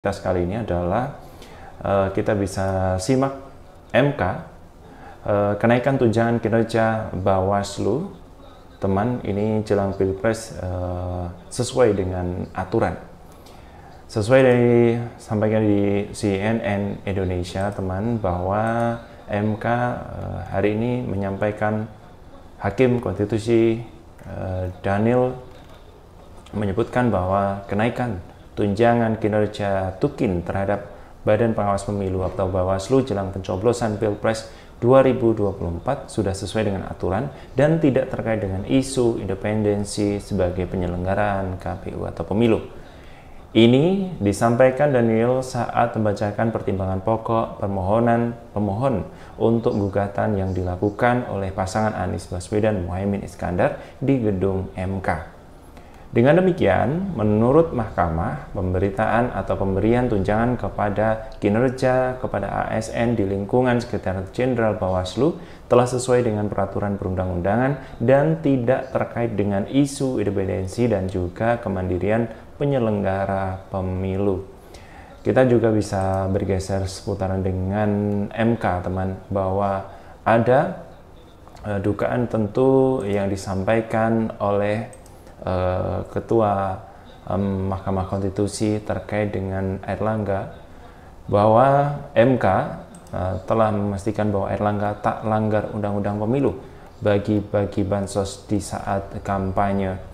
Kita kali ini adalah kita bisa simak MK kenaikan tunjangan kinerja Bawaslu, teman. Ini jelang Pilpres sesuai dengan aturan. Sesuai dari sampaikan di CNN Indonesia, teman, bahwa MK hari ini menyampaikan Hakim Konstitusi Daniel menyebutkan bahwa kenaikan tunjangan kinerja Tukin terhadap Badan Pengawas Pemilu atau Bawaslu jelang pencoblosan Pilpres 2024 sudah sesuai dengan aturan dan tidak terkait dengan isu independensi sebagai penyelenggaraan KPU atau pemilu. Ini disampaikan Daniel saat membacakan pertimbangan pokok pemohon untuk gugatan yang dilakukan oleh pasangan Anies Baswedan Muhaimin Iskandar di gedung MK. Dengan demikian, menurut Mahkamah, pemberitaan atau pemberian tunjangan kepada kinerja kepada ASN di lingkungan Sekretariat Jenderal Bawaslu telah sesuai dengan peraturan perundang-undangan dan tidak terkait dengan isu independensi dan juga kemandirian penyelenggara pemilu. Kita juga bisa bergeser seputaran dengan MK, teman, bahwa ada dugaan tentu yang disampaikan oleh Ketua Mahkamah Konstitusi terkait dengan Airlangga, bahwa MK telah memastikan bahwa Airlangga tak langgar undang-undang pemilu bagi bansos di saat kampanye.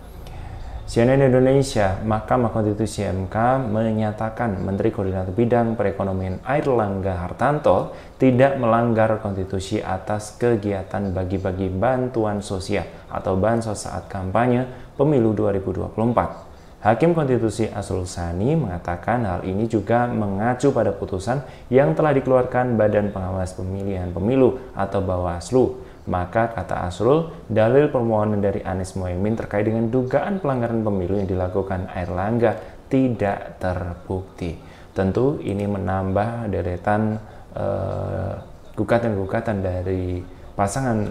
CNN Indonesia, Mahkamah Konstitusi MK menyatakan Menteri Koordinator Bidang Perekonomian Airlangga Hartarto tidak melanggar konstitusi atas kegiatan bagi-bagi bantuan sosial atau bansos saat kampanye pemilu 2024. Hakim Konstitusi Asrul Sani mengatakan hal ini juga mengacu pada putusan yang telah dikeluarkan Badan Pengawas Pemilihan Pemilu atau Bawaslu. Maka, kata Asrul, dalil permohonan dari Anies Muhaimin terkait dengan dugaan pelanggaran pemilu yang dilakukan Airlangga tidak terbukti. Tentu ini menambah deretan gugatan-gugatan dari pasangan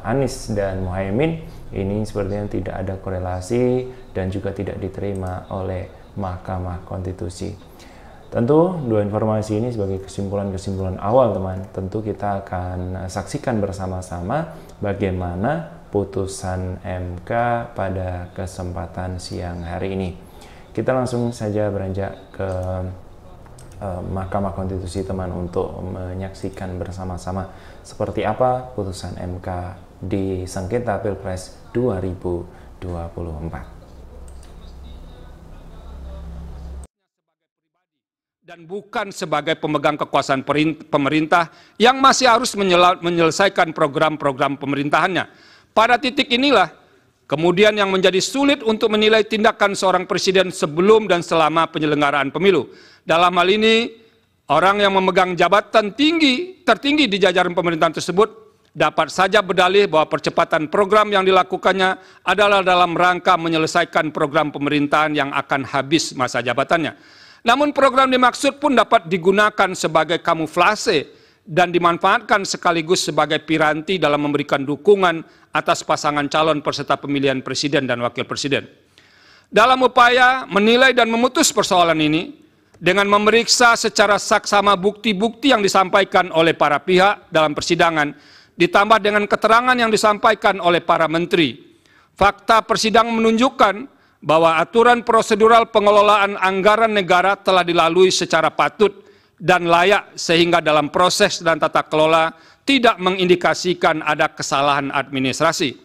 Anies dan Muhaimin. Ini sepertinya tidak ada korelasi dan juga tidak diterima oleh Mahkamah Konstitusi. Tentu dua informasi ini sebagai kesimpulan-kesimpulan awal, teman. Tentu kita akan saksikan bersama-sama bagaimana putusan MK pada kesempatan siang hari ini. Kita langsung saja beranjak ke Mahkamah Konstitusi, teman, untuk menyaksikan bersama-sama seperti apa putusan MK di sengketa Pilpres 2024. Dan bukan sebagai pemegang kekuasaan pemerintah yang masih harus menyelesaikan program-program pemerintahannya. Pada titik inilah kemudian yang menjadi sulit untuk menilai tindakan seorang presiden sebelum dan selama penyelenggaraan pemilu. Dalam hal ini, orang yang memegang jabatan tertinggi di jajaran pemerintahan tersebut dapat saja berdalih bahwa percepatan program yang dilakukannya adalah dalam rangka menyelesaikan program pemerintahan yang akan habis masa jabatannya. Namun program dimaksud pun dapat digunakan sebagai kamuflase dan dimanfaatkan sekaligus sebagai piranti dalam memberikan dukungan atas pasangan calon peserta pemilihan presiden dan wakil presiden. Dalam upaya menilai dan memutus persoalan ini, dengan memeriksa secara saksama bukti-bukti yang disampaikan oleh para pihak dalam persidangan, ditambah dengan keterangan yang disampaikan oleh para menteri, fakta persidangan menunjukkan bahwa aturan prosedural pengelolaan anggaran negara telah dilalui secara patut dan layak sehingga dalam proses dan tata kelola tidak mengindikasikan ada kesalahan administrasi.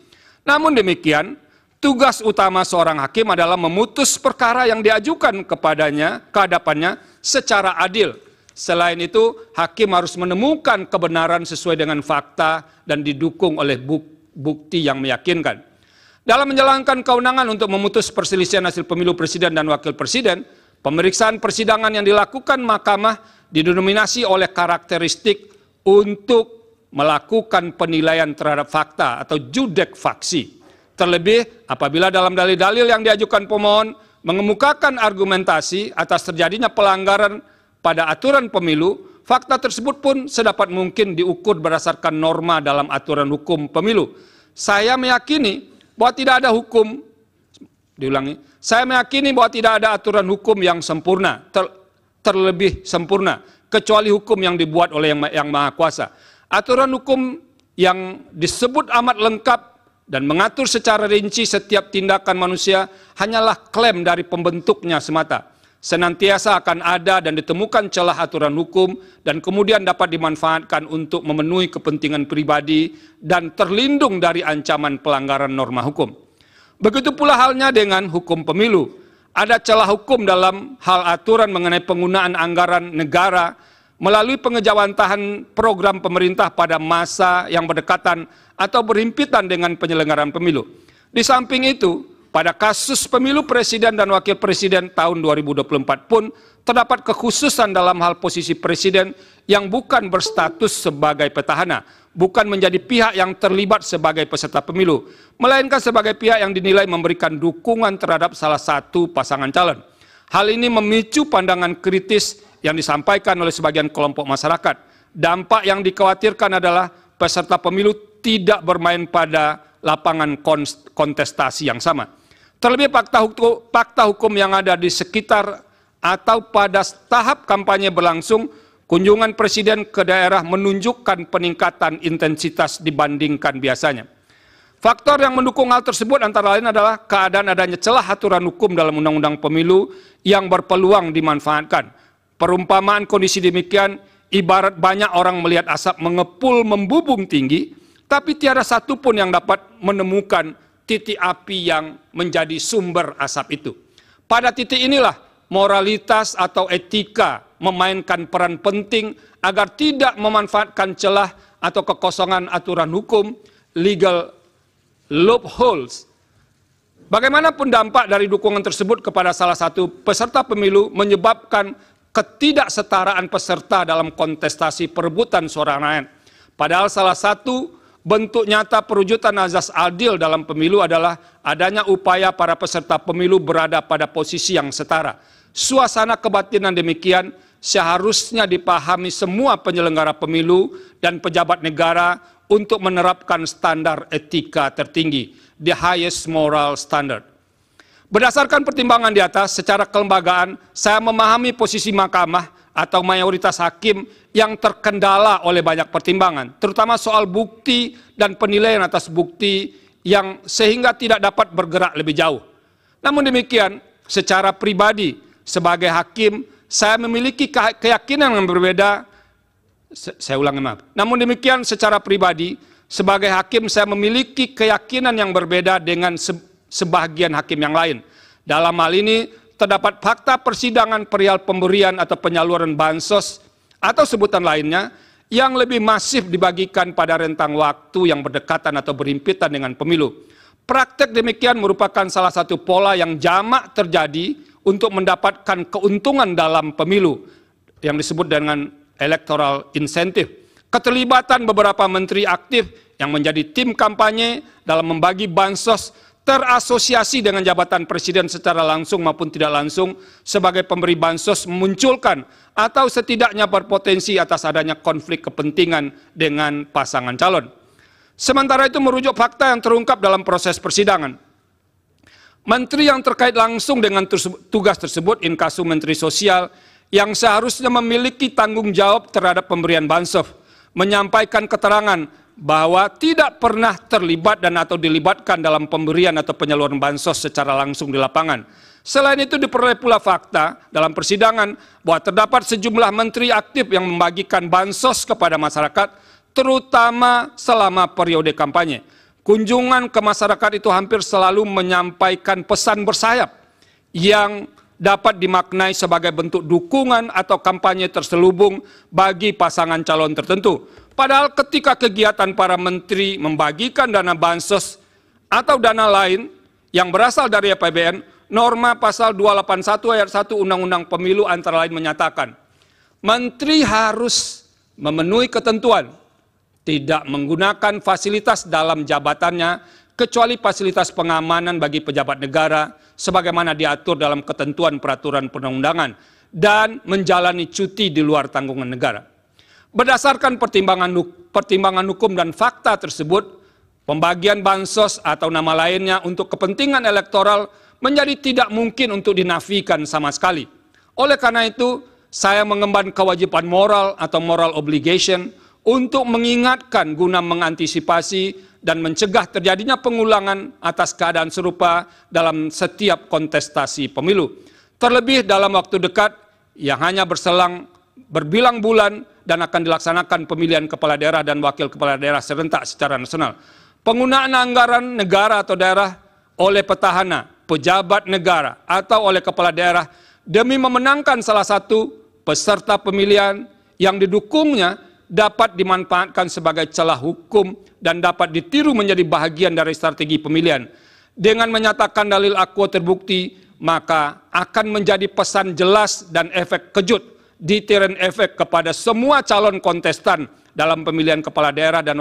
Namun demikian, tugas utama seorang hakim adalah memutus perkara yang diajukan ke hadapannya secara adil. Selain itu, hakim harus menemukan kebenaran sesuai dengan fakta dan didukung oleh bukti yang meyakinkan. Dalam menjalankan kewenangan untuk memutus perselisihan hasil pemilu presiden dan wakil presiden, pemeriksaan persidangan yang dilakukan mahkamah didominasi oleh karakteristik untuk melakukan penilaian terhadap fakta atau judek faksi. Terlebih apabila dalam dalil-dalil yang diajukan pemohon mengemukakan argumentasi atas terjadinya pelanggaran pada aturan pemilu, fakta tersebut pun sedapat mungkin diukur berdasarkan norma dalam aturan hukum pemilu. Saya meyakini bahwa tidak ada hukum, saya meyakini bahwa tidak ada aturan hukum yang sempurna, terlebih sempurna, kecuali hukum yang dibuat oleh Yang Maha Kuasa. Aturan hukum yang disebut amat lengkap dan mengatur secara rinci setiap tindakan manusia hanyalah klaim dari pembentuknya semata. Senantiasa akan ada dan ditemukan celah aturan hukum dan kemudian dapat dimanfaatkan untuk memenuhi kepentingan pribadi dan terlindung dari ancaman pelanggaran norma hukum. Begitu pula halnya dengan hukum pemilu. Ada celah hukum dalam hal aturan mengenai penggunaan anggaran negara melalui pengejawantahan program pemerintah pada masa yang berdekatan atau berhimpitan dengan penyelenggaraan pemilu. Di samping itu, pada kasus pemilu presiden dan wakil presiden tahun 2024 pun terdapat kekhususan dalam hal posisi presiden yang bukan berstatus sebagai petahana, bukan menjadi pihak yang terlibat sebagai peserta pemilu, melainkan sebagai pihak yang dinilai memberikan dukungan terhadap salah satu pasangan calon. Hal ini memicu pandangan kritis yang disampaikan oleh sebagian kelompok masyarakat. Dampak yang dikhawatirkan adalah peserta pemilu tidak bermain pada lapangan kontestasi yang sama. Terlebih fakta hukum yang ada di sekitar atau pada tahap kampanye berlangsung, kunjungan presiden ke daerah menunjukkan peningkatan intensitas dibandingkan biasanya. Faktor yang mendukung hal tersebut antara lain adalah keadaan adanya celah aturan hukum dalam Undang-Undang Pemilu yang berpeluang dimanfaatkan. Perumpamaan kondisi demikian ibarat banyak orang melihat asap mengepul membubung tinggi, tapi tiada satu pun yang dapat menemukan titik api yang menjadi sumber asap itu. Pada titik inilah moralitas atau etika memainkan peran penting agar tidak memanfaatkan celah atau kekosongan aturan hukum, legal loopholes. Bagaimanapun dampak dari dukungan tersebut kepada salah satu peserta pemilu menyebabkan ketidaksetaraan peserta dalam kontestasi perebutan suara rakyat. Padahal salah satu bentuk nyata perwujudan azas adil dalam pemilu adalah adanya upaya para peserta pemilu berada pada posisi yang setara. Suasana kebatinan demikian seharusnya dipahami semua penyelenggara pemilu dan pejabat negara untuk menerapkan standar etika tertinggi, the highest moral standard. Berdasarkan pertimbangan di atas, secara kelembagaan, saya memahami posisi mahkamah atau mayoritas hakim yang terkendala oleh banyak pertimbangan, terutama soal bukti dan penilaian atas bukti yang sehingga tidak dapat bergerak lebih jauh. Namun demikian, secara pribadi, sebagai hakim, saya memiliki keyakinan yang berbeda. Saya ulangi, maaf. Namun demikian, secara pribadi, sebagai hakim, saya memiliki keyakinan yang berbeda dengan sebagian hakim yang lain. Dalam hal ini, terdapat fakta persidangan perihal pemberian atau penyaluran bansos atau sebutan lainnya yang lebih masif dibagikan pada rentang waktu yang berdekatan atau berhimpitan dengan pemilu. Praktek demikian merupakan salah satu pola yang jamak terjadi untuk mendapatkan keuntungan dalam pemilu yang disebut dengan electoral incentive. Keterlibatan beberapa menteri aktif yang menjadi tim kampanye dalam membagi bansos terasosiasi dengan jabatan presiden secara langsung maupun tidak langsung sebagai pemberi bansos memunculkan atau setidaknya berpotensi atas adanya konflik kepentingan dengan pasangan calon. Sementara itu merujuk fakta yang terungkap dalam proses persidangan. Menteri yang terkait langsung dengan tugas tersebut, inkasu Menteri Sosial, yang seharusnya memiliki tanggung jawab terhadap pemberian bansos, menyampaikan keterangan bahwa tidak pernah terlibat dan atau dilibatkan dalam pemberian atau penyaluran bansos secara langsung di lapangan. Selain itu diperoleh pula fakta dalam persidangan bahwa terdapat sejumlah menteri aktif yang membagikan bansos kepada masyarakat, terutama selama periode kampanye. Kunjungan ke masyarakat itu hampir selalu menyampaikan pesan bersayap yang dapat dimaknai sebagai bentuk dukungan atau kampanye terselubung bagi pasangan calon tertentu. Padahal ketika kegiatan para menteri membagikan dana bansos atau dana lain yang berasal dari APBN, norma pasal 281 ayat 1 Undang-Undang Pemilu antara lain menyatakan, menteri harus memenuhi ketentuan, tidak menggunakan fasilitas dalam jabatannya, kecuali fasilitas pengamanan bagi pejabat negara, sebagaimana diatur dalam ketentuan peraturan perundang-undangan, dan menjalani cuti di luar tanggungan negara. Berdasarkan pertimbangan hukum dan fakta tersebut, pembagian bansos atau nama lainnya untuk kepentingan elektoral menjadi tidak mungkin untuk dinafikan sama sekali. Oleh karena itu, saya mengemban kewajiban moral atau moral obligation untuk mengingatkan guna mengantisipasi dan mencegah terjadinya pengulangan atas keadaan serupa dalam setiap kontestasi pemilu. Terlebih dalam waktu dekat yang hanya berselang berbilang bulan dan akan dilaksanakan pemilihan kepala daerah dan wakil kepala daerah serentak secara nasional. Penggunaan anggaran negara atau daerah oleh petahana, pejabat negara, atau oleh kepala daerah demi memenangkan salah satu peserta pemilihan yang didukungnya dapat dimanfaatkan sebagai celah hukum dan dapat ditiru menjadi bahagian dari strategi pemilihan. Dengan menyatakan dalil akuo terbukti, maka akan menjadi pesan jelas dan efek kejut, deterrent efek kepada semua calon kontestan dalam pemilihan kepala daerah dan